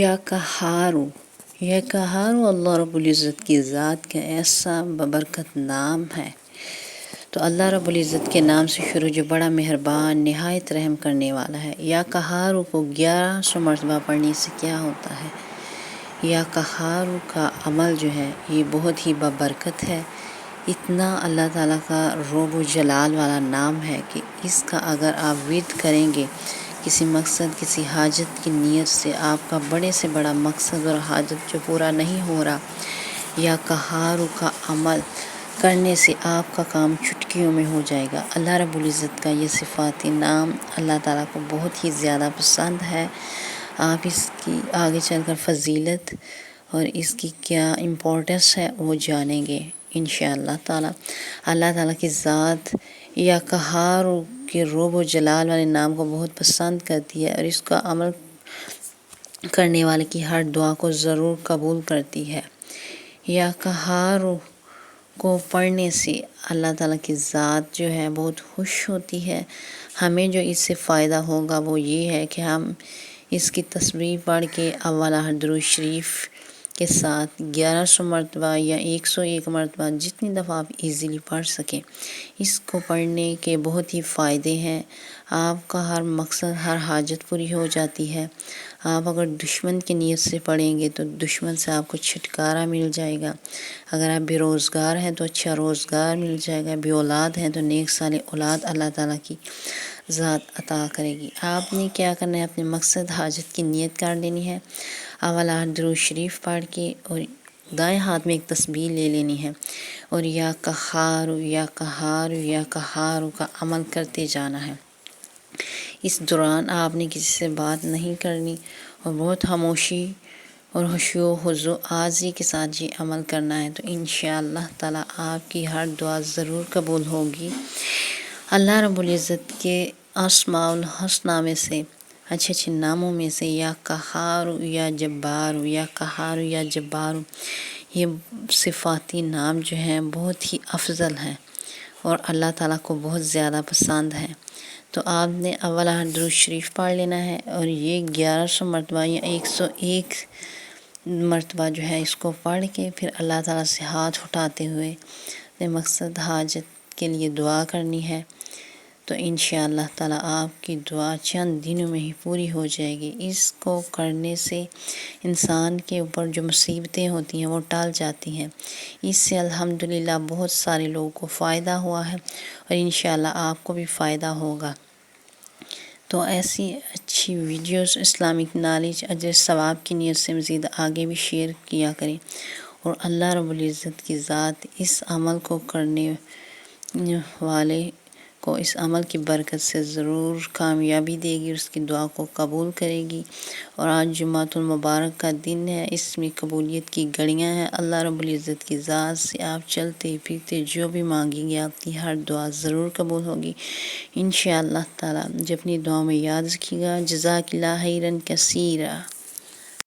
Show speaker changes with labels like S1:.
S1: یا قہارو، یہ قہارو اللہ رب العزت کی ذات کا ایسا ببرکت نام ہے۔ تو اللہ رب العزت کے نام سے شروع جو بڑا مہربان نہایت رحم کرنے والا ہے۔ یا قہارو کو 1100 مرتبہ پڑھنے سے کیا ہوتا ہے؟ یا قہارو کا عمل جو ہے یہ بہت ہی ببرکت ہے، اتنا اللہ تعالیٰ کا رب و جلال والا نام ہے کہ اس کا اگر آپ ورد کریں گے کسی مقصد کسی حاجت کی نیت سے، آپ کا بڑے سے بڑا مقصد اور حاجت جو پورا نہیں ہو رہا، یا قہارو کا عمل کرنے سے آپ کا کام چٹکیوں میں ہو جائے گا۔ اللہ رب العزت کا یہ صفاتی نام اللہ تعالیٰ کو بہت ہی زیادہ پسند ہے۔ آپ اس کی آگے چل کر فضیلت اور اس کی کیا امپورٹنس ہے وہ جانیں گے انشاءاللہ تعالیٰ۔ اللہ تعالیٰ کی ذات یا قہارو کے رب و جلال والے نام کو بہت پسند کرتی ہے اور اس کا عمل کرنے والے کی ہر دعا کو ضرور قبول کرتی ہے۔ یا قہارو کو پڑھنے سے اللہ تعالیٰ کی ذات جو ہے بہت خوش ہوتی ہے۔ ہمیں جو اس سے فائدہ ہوگا وہ یہ ہے کہ ہم اس کی تسبیح پڑھ کے اولا درود شریف کے ساتھ 1100 مرتبہ یا 101 مرتبہ جتنی دفعہ آپ ایزیلی پڑھ سکیں، اس کو پڑھنے کے بہت ہی فائدے ہیں۔ آپ کا ہر مقصد ہر حاجت پوری ہو جاتی ہے۔ آپ اگر دشمن کی نیت سے پڑھیں گے تو دشمن سے آپ کو چھٹکارا مل جائے گا۔ اگر آپ بے روزگار ہیں تو اچھا روزگار مل جائے گا، بے اولاد ہیں تو نیک صالح اولاد اللہ تعالیٰ کی ذات عطا کرے گی۔ آپ نے کیا کرنا ہے؟ اپنے مقصد حاجت کی نیت کر لینی ہے، اولا درود شریف پڑھ کے اور دائیں ہاتھ میں ایک تسبیح لے لینی ہے اور یا قہارو یا قہارو یا قہارو کا عمل کرتے جانا ہے۔ اس دوران آپ نے کسی سے بات نہیں کرنی اور بہت خاموشی اور خشوع و خضوع عاجزی کے ساتھ یہ عمل کرنا ہے، تو انشاءاللہ تعالیٰ آپ کی ہر دعا ضرور قبول ہوگی۔ اللہ رب العزت کے اسماء الحسنی میں سے اچھے اچھے ناموں میں سے یا قہارو یا جبارو یا قہارو یا جبارو، یہ صفاتی نام جو ہیں بہت ہی افضل ہیں اور اللہ تعالیٰ کو بہت زیادہ پسند ہیں۔ تو آپ نے اولا درود شریف پڑھ لینا ہے اور یہ 1100 مرتبہ یا 101 مرتبہ جو ہے اس کو پڑھ کے پھر اللہ تعالیٰ سے ہاتھ اٹھاتے ہوئے اپنے مقصد حاجت کے لیے دعا کرنی ہے، تو انشاءاللہ تعالیٰ آپ کی دعا چند دنوں میں ہی پوری ہو جائے گی۔ اس کو کرنے سے انسان کے اوپر جو مصیبتیں ہوتی ہیں وہ ٹال جاتی ہیں۔ اس سے الحمدللہ بہت سارے لوگوں کو فائدہ ہوا ہے اور انشاءاللہ آپ کو بھی فائدہ ہوگا۔ تو ایسی اچھی ویڈیوز اسلامک نالج اجر ثواب کی نیت سے مزید آگے بھی شیئر کیا کریں اور اللہ رب العزت کی ذات اس عمل کو کرنے والے کو اس عمل کی برکت سے ضرور کامیابی دے گی، اس کی دعا کو قبول کرے گی۔ اور آج جمعۃ المبارک کا دن ہے، اس میں قبولیت کی گھڑیاں ہیں۔ اللہ رب العزت کی ذات سے آپ چلتے پھرتے جو بھی مانگیں گے آپ کی ہر دعا ضرور قبول ہوگی انشاءاللہ تعالیٰ۔ جو اپنی دعا میں یاد رکھیے گا۔ جزاک اللہ خیرا کثیرا۔